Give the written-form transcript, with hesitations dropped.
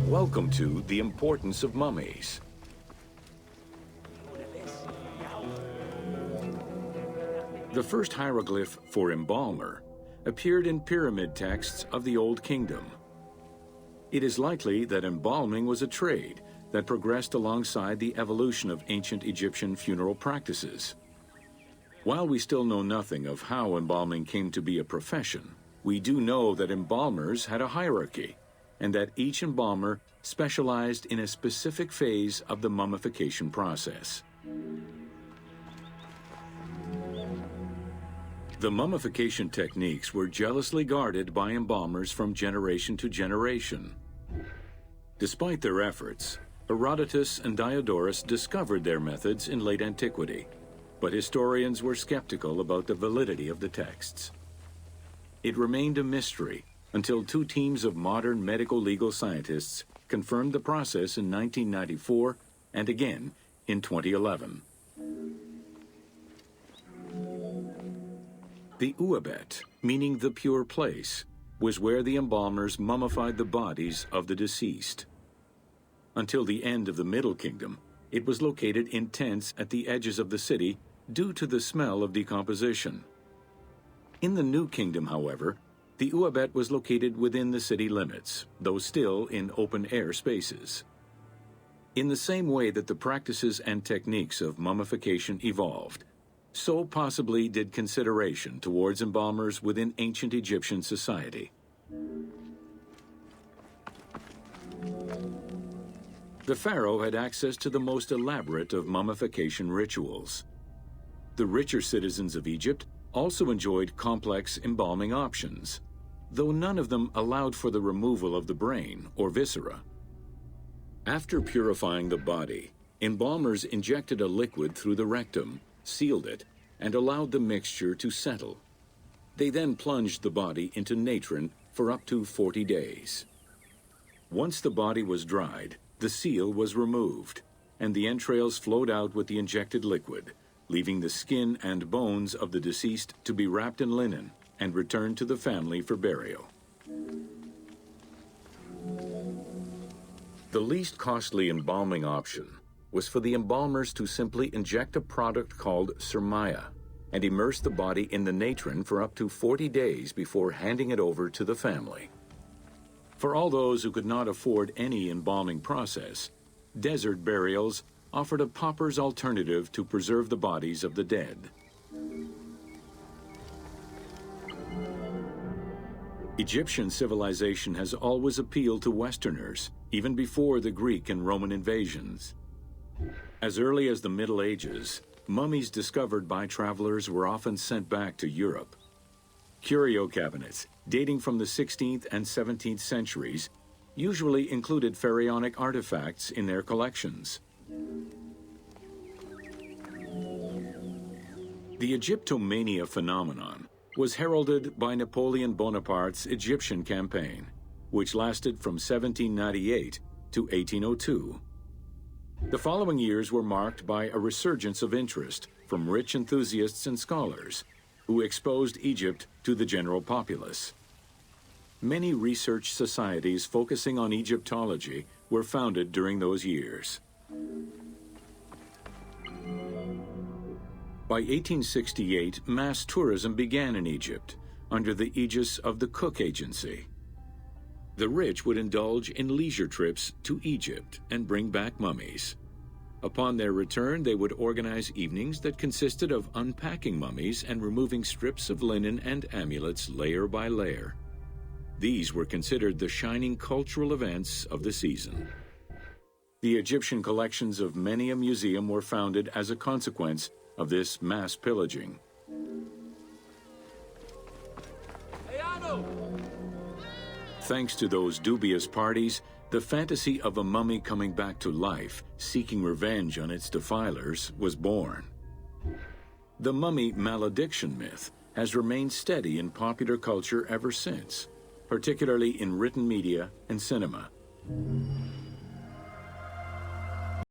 Welcome to The Importance of Mummies. The first hieroglyph for embalmer appeared in pyramid texts of the Old Kingdom. It is likely that embalming was a trade that progressed alongside the evolution of ancient Egyptian funeral practices. While we still know nothing of how embalming came to be a profession, we do know that embalmers had a hierarchy, and that each embalmer specialized in a specific phase of the mummification process. The mummification techniques were jealously guarded by embalmers from generation to generation. Despite their efforts, Herodotus and Diodorus discovered their methods in late antiquity, but historians were skeptical about the validity of the texts. It remained a mystery until two teams of modern medical legal scientists confirmed the process in 1994 and again in 2011. The Uabet, meaning the pure place, was where the embalmers mummified the bodies of the deceased. Until the end of the Middle Kingdom, it was located in tents at the edges of the city due to the smell of decomposition. In the New Kingdom, however, the Uabet was located within the city limits, though still in open-air spaces. In the same way that the practices and techniques of mummification evolved, so possibly did consideration towards embalmers within ancient Egyptian society. The pharaoh had access to the most elaborate of mummification rituals. The richer citizens of Egypt also enjoyed complex embalming options, though none of them allowed for the removal of the brain or viscera. After purifying the body, embalmers injected a liquid through the rectum, sealed it, and allowed the mixture to settle. They then plunged the body into natron for up to 40 days. Once the body was dried, the seal was removed, and the entrails flowed out with the injected liquid, leaving the skin and bones of the deceased to be wrapped in linen and returned to the family for burial. The least costly embalming option was for the embalmers to simply inject a product called surmaya and immerse the body in the natron for up to 40 days before handing it over to the family. For all those who could not afford any embalming process, desert burials offered a pauper's alternative to preserve the bodies of the dead. Egyptian civilization has always appealed to Westerners, even before the Greek and Roman invasions. As early as the Middle Ages, mummies discovered by travelers were often sent back to Europe. Curio cabinets, dating from the 16th and 17th centuries, usually included pharaonic artifacts in their collections. The Egyptomania phenomenon was heralded by Napoleon Bonaparte's Egyptian campaign, which lasted from 1798 to 1802. The following years were marked by a resurgence of interest from rich enthusiasts and scholars who exposed Egypt to the general populace. Many research societies focusing on Egyptology were founded during those years. By 1868, mass tourism began in Egypt under the aegis of the Cook Agency. The rich would indulge in leisure trips to Egypt and bring back mummies. Upon their return, they would organize evenings that consisted of unpacking mummies and removing strips of linen and amulets layer by layer. These were considered the shining cultural events of the season. The Egyptian collections of many a museum were founded as a consequence of this mass pillaging. Thanks to those dubious parties, the fantasy of a mummy coming back to life, seeking revenge on its defilers, was born. The mummy malediction myth has remained steady in popular culture ever since, particularly in written media and cinema.